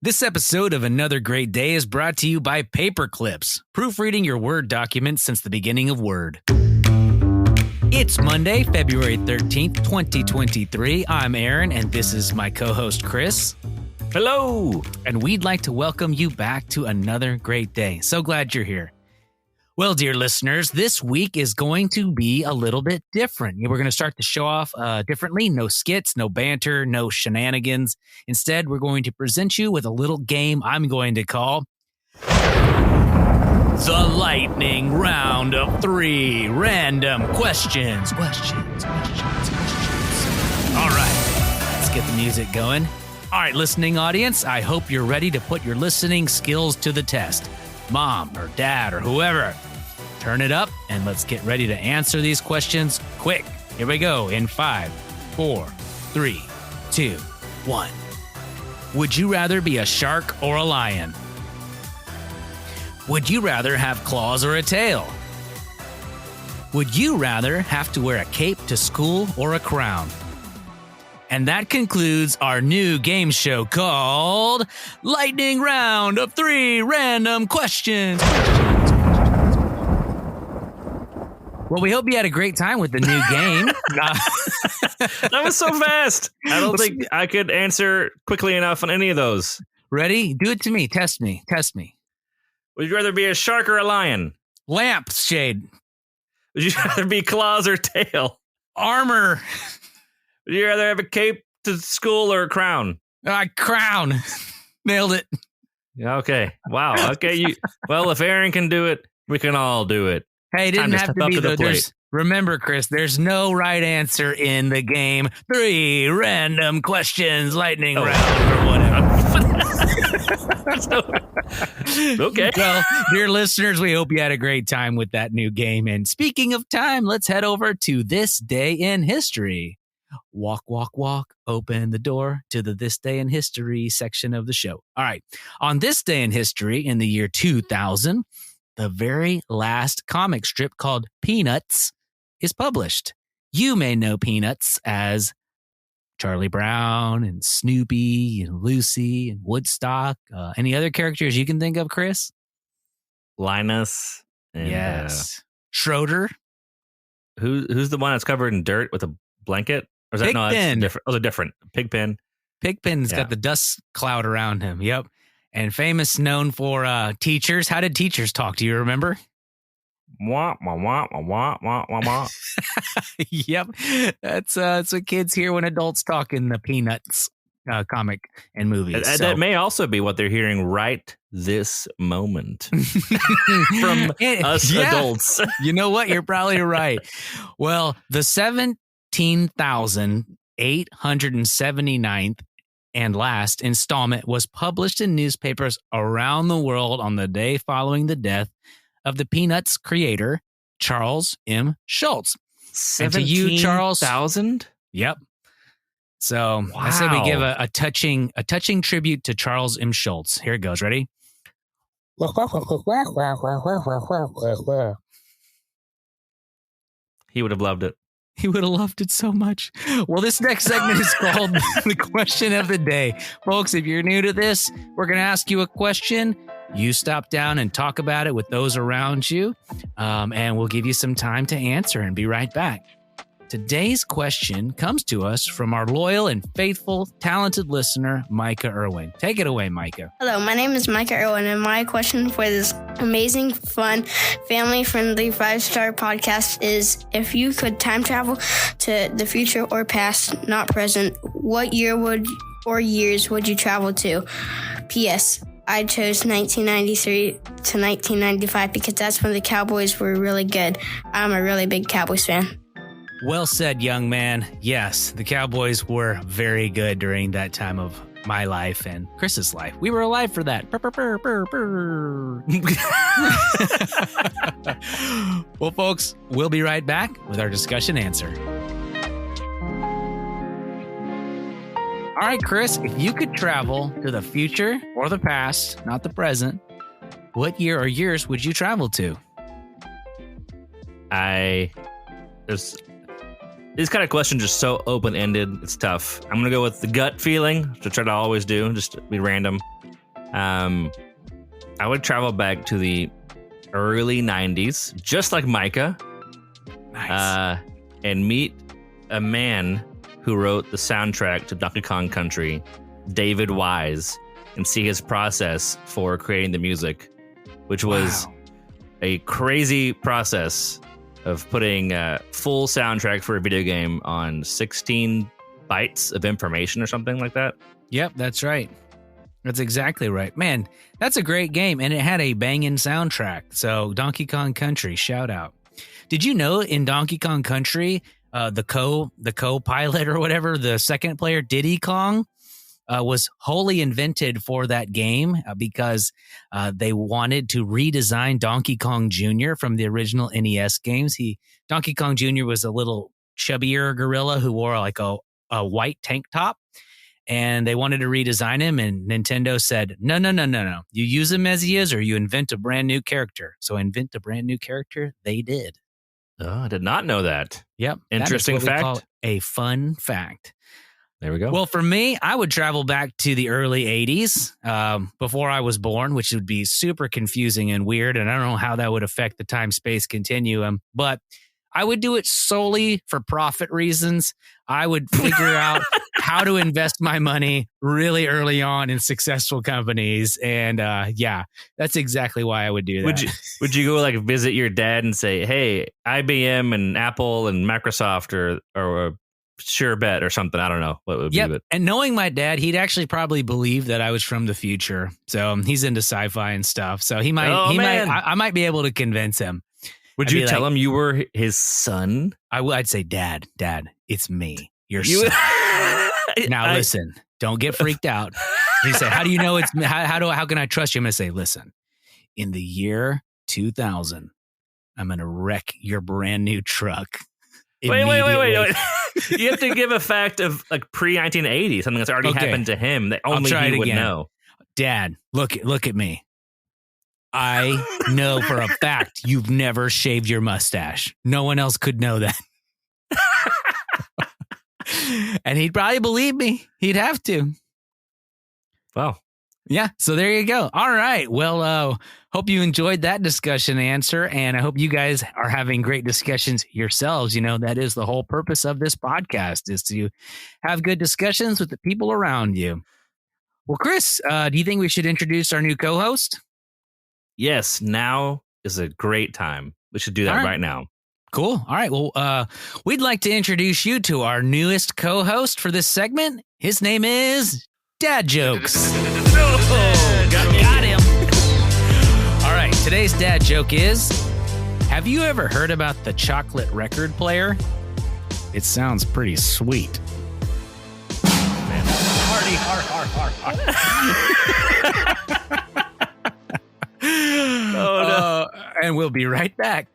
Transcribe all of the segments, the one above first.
This episode of Another Great Day is brought to you by Paperclips, proofreading your Word documents since the beginning of Word. It's Monday, February 13th, 2023. I'm Aaron, and this is my co-host, Chris. Hello! And we'd like to welcome you back to another great day. So glad you're here. Well, dear listeners, this week is going to be a little bit different. We're going to start the show off differently. No skits, no banter, no shenanigans. Instead, we're going to present you with a little game I'm going to call the Lightning Round of 3 Random Questions. Questions. All right, let's get the music going. All right, listening audience, I hope you're ready to put your listening skills to the test. Mom or dad or whoever, turn it up and let's get ready to answer these questions quick. Here we go in 5, 4, 3, 2, 1. Would you rather be a shark or a lion? Would you rather have claws or a tail? Would you rather have to wear a cape to school or a crown? And that concludes our new game show called Lightning Round of 3 Random Questions. Well, we hope you had a great time with the new game. That was so fast. I don't think I could answer quickly enough on any of those. Ready? Do it to me. Test me. Test me. Would you rather be a shark or a lion? Lampshade. Would you rather be claws or tail? Armor. Would you rather have a cape to school or a crown? Crown. Nailed it. Okay. Wow. Okay. Well, if Aaron can do it, we can all do it. Hey, it didn't have to be the plate. Remember, Chris, there's no right answer in the game. 3 random questions, lightning round or whatever. Okay. Well, dear listeners, we hope you had a great time with that new game. And speaking of time, let's head over to this day in history. Walk, walk, walk, open the door to the This Day in History section of the show. All right. On this day in history, in the year 2000, the very last comic strip called Peanuts is published. You may know Peanuts as Charlie Brown and Snoopy and Lucy and Woodstock. Any other characters you can think of, Chris? Linus. And, yes. Schroeder. Who's the one that's covered in dirt with a blanket? Or is that Pigpen. No, that's different. Oh, they're different. Pigpen. Pigpen's got the dust cloud around him. Yep. And famous, known for teachers. How did teachers talk? Do you remember? Wah, wah, wah, wah, wah, wah, wah. Yep. That's what kids hear when adults talk in the Peanuts comic and movies. That may also be what they're hearing right this moment from us adults. You know what? You're probably right. Well, the 17,879th and last installment was published in newspapers around the world on the day following the death of the Peanuts creator, Charles M. Schulz. 17,000? Yep. So wow. I say we give a touching tribute to Charles M. Schulz. Here it goes. Ready? He would have loved it. He would have loved it so much. Well, this next segment is called The Question of the Day. Folks, if you're new to this, we're going to ask you a question. You stop down and talk about it with those around you, and we'll give you some time to answer and be right back. Today's question comes to us from our loyal and faithful, talented listener, Micah Irwin. Take it away, Micah. Hello, my name is Micah Irwin, and my question for this amazing, fun, family-friendly 5-star podcast is, if you could time travel to the future or past, not present, what year or years would you travel to? P.S. I chose 1993 to 1995 because that's when the Cowboys were really good. I'm a really big Cowboys fan. Well said, young man. Yes, the Cowboys were very good during that time of my life and Chris's life. We were alive for that. Burr, burr, burr, burr, burr. Well, folks, we'll be right back with our discussion answer. All right, Chris, if you could travel to the future or the past, not the present, what year or years would you travel to? Is These kind of questions are so open-ended. It's tough. I'm going to go with the gut feeling, which I try to always do, just to be random. I would travel back to the early 90s, just like Micah. Nice. And meet a man who wrote the soundtrack to Donkey Kong Country, David Wise, and see his process for creating the music, which was a crazy process of putting a full soundtrack for a video game on 16 bytes of information or something like that. Yep, that's right. That's exactly right. Man, that's a great game, and it had a banging soundtrack. So Donkey Kong Country, shout out. Did you know in Donkey Kong Country, the co-pilot or whatever, the second player, Diddy Kong, was wholly invented for that game because they wanted to redesign Donkey Kong Jr. from the original NES games. Donkey Kong Jr. was a little chubbier gorilla who wore like a white tank top, and they wanted to redesign him, and Nintendo said, no. You use him as he is, or you invent a brand new character. So invent a brand new character, they did. Oh, I did not know that. Yep. Interesting that is what we fact. call a fun fact. There we go. Well, for me, I would travel back to the early 80s before I was born, which would be super confusing and weird. And I don't know how that would affect the time-space continuum, but I would do it solely for profit reasons. I would figure out how to invest my money really early on in successful companies. And yeah, that's exactly why I would do that. Would you go like visit your dad and say, hey, IBM and Apple and Microsoft or sure bet or something? I don't know what would be it. And knowing my dad, he'd actually probably believe that I was from the future. So he's into sci-fi and stuff. So I might be able to convince him. Would you tell him you were his son? I'd say, Dad, it's me, your son. Now listen, don't get freaked out. He said, how do you know it's me? How can I trust you? I'm going to say, listen, in the year 2000, I'm going to wreck your brand new truck. Wait. You have to give a fact of like pre-1980, something that's already happened to him that only he would know. Dad, look at me. I know for a fact you've never shaved your mustache. No one else could know that. And he'd probably believe me. He'd have to. Wow. Yeah, so there you go. All right. Well, hope you enjoyed that discussion answer, and I hope you guys are having great discussions yourselves. You know, that is the whole purpose of this podcast, is to have good discussions with the people around you. Well, Chris, do you think we should introduce our new co-host? Yes, now is a great time. We should do that right now. Cool. All right. Well, we'd like to introduce you to our newest co-host for this segment. His name is Dad Jokes. Got him. All right. Today's dad joke is, have you ever heard about the chocolate record player? It sounds pretty sweet. Man, party hard. Oh, no. And we'll be right back.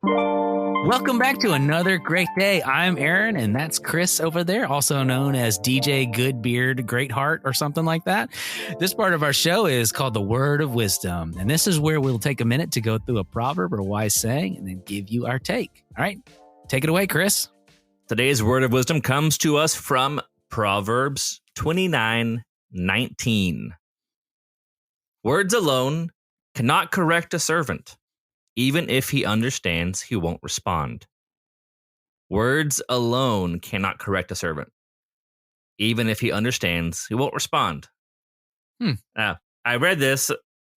Welcome back to another great day. I'm Aaron, and that's Chris over there, also known as DJ Goodbeard Greatheart or something like that. This part of our show is called the Word of Wisdom, and this is where we'll take a minute to go through a proverb or wise saying and then give you our take. All right, take it away, Chris. Today's Word of Wisdom comes to us from Proverbs 29:19. Words alone cannot correct a servant. Even if he understands, he won't respond. Words alone cannot correct a servant. Even if he understands, he won't respond. Now, I read this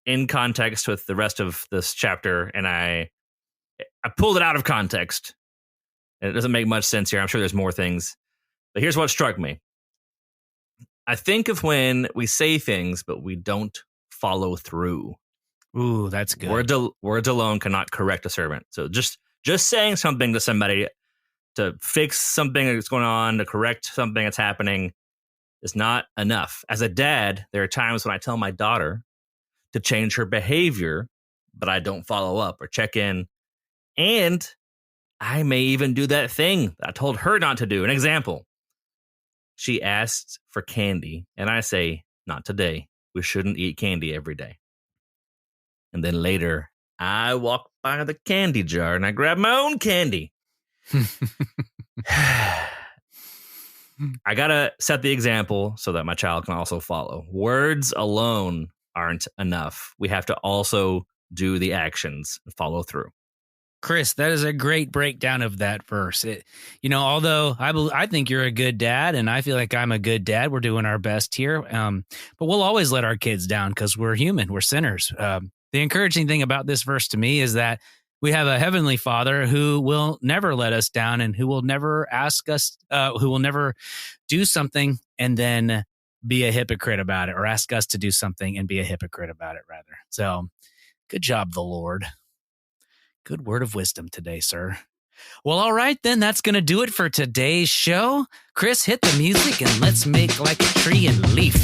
in context with the rest of this chapter, and I pulled it out of context. And it doesn't make much sense here. I'm sure there's more things. But here's what struck me. I think of when we say things, but we don't follow through. Ooh, that's good. Words alone cannot correct a servant. So just saying something to somebody to fix something that's going on, to correct something that's happening is not enough. As a dad, there are times when I tell my daughter to change her behavior, but I don't follow up or check in. And I may even do that thing that I told her not to do. An example. She asked for candy, and I say, not today. We shouldn't eat candy every day. And then later, I walk by the candy jar and I grab my own candy. I gotta set the example so that my child can also follow. Words alone aren't enough. We have to also do the actions and follow through. Chris, that is a great breakdown of that verse. Although I think you're a good dad, and I feel like I'm a good dad, we're doing our best here. But we'll always let our kids down because we're human, we're sinners. The encouraging thing about this verse to me is that we have a heavenly Father who will never let us down, and who will never ask us, who will never do something and then be a hypocrite about it, or ask us to do something and be a hypocrite about it, rather. So, good job, the Lord. Good word of wisdom today, sir. Well, all right, then. That's going to do it for today's show. Chris, hit the music and let's make like a tree and leaf.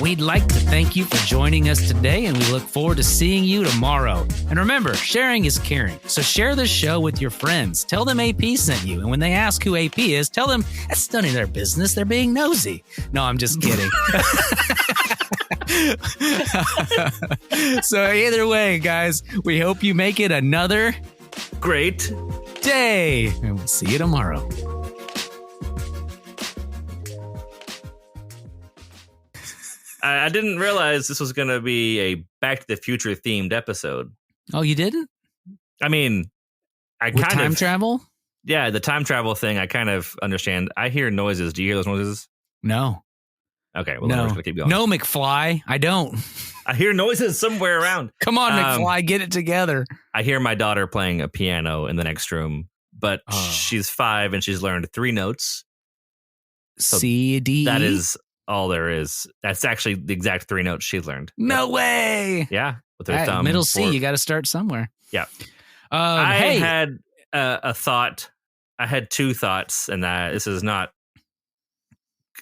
We'd like to thank you for joining us today, and we look forward to seeing you tomorrow. And remember, sharing is caring. So share this show with your friends. Tell them AP sent you. And when they ask who AP is, tell them that's none of their business. They're being nosy. No, I'm just kidding. So either way, guys, we hope you make it another great day, and we'll see you tomorrow. I didn't realize this was going to be a Back to the Future themed episode. Oh, you didn't? I mean, With time travel? Yeah, the time travel thing, I kind of understand. I hear noises. Do you hear those noises? No. Okay, well, we're just gonna keep going. No, McFly, I don't. I hear noises somewhere around. Come on, McFly, get it together. I hear my daughter playing a piano in the next room, but she's 5 and she's learned 3 notes. So C, D, that is all there is. That's actually the exact 3 notes she learned. No way. Yeah, with her thumb. Middle C, you got to start somewhere. Yeah. I had a thought. I had 2 thoughts, and that this is not.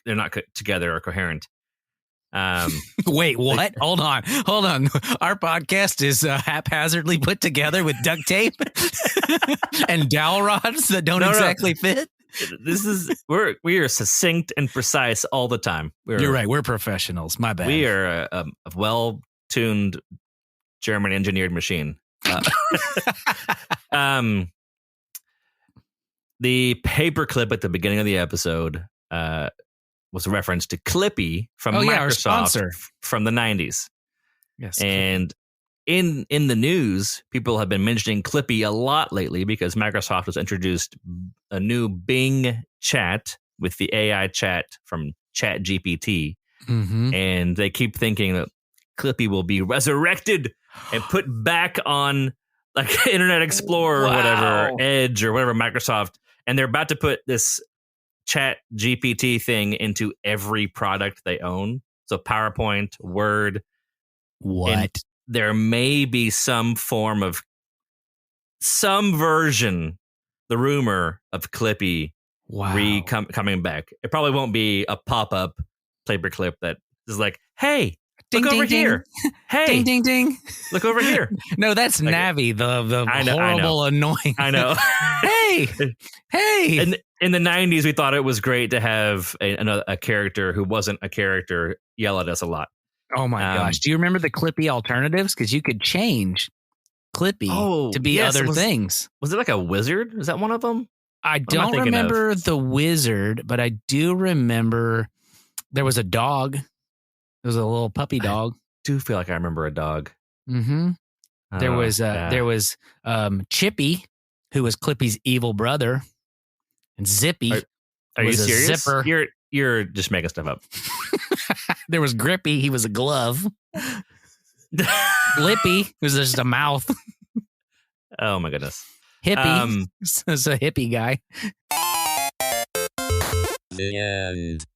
They're not together or coherent. Wait, what? Hold on. Our podcast is haphazardly put together with duct tape and dowel rods that don't exactly fit. We are succinct and precise all the time. You're right. We're professionals. My bad. We are a well-tuned German engineered machine. The paperclip at the beginning of the episode was a reference to Clippy from Microsoft from the 90s. Yes. And in the news, people have been mentioning Clippy a lot lately because Microsoft has introduced a new Bing chat with the AI chat from ChatGPT. Mm-hmm. And they keep thinking that Clippy will be resurrected and put back on like Internet Explorer or whatever, Edge or whatever Microsoft. And they're about to put this Chat GPT thing into every product they own. So PowerPoint, Word. What? There may be some version, the rumor of Clippy coming back. It probably won't be a pop-up paperclip that is like, hey, ding, look ding, over ding. here. Hey, ding, ding, ding. Look over here. No, that's like, Navi, the horrible, annoying. I know. hey. And in the 90s, we thought it was great to have a character who wasn't a character yell at us a lot. Oh my gosh. Do you remember the Clippy alternatives? Because you could change Clippy to be other things. Was it like a wizard? Is that one of them? I don't remember the wizard, but I do remember there was a dog. There was a little puppy dog. I do feel like I remember a dog. Mm-hmm. There was Chippy, who was Clippy's evil brother, and Zippy. Are you serious? Zipper. You're just making stuff up. There was Grippy. He was a glove. Lippy was just a mouth. Oh my goodness. Hippie. It's a hippie guy. The end.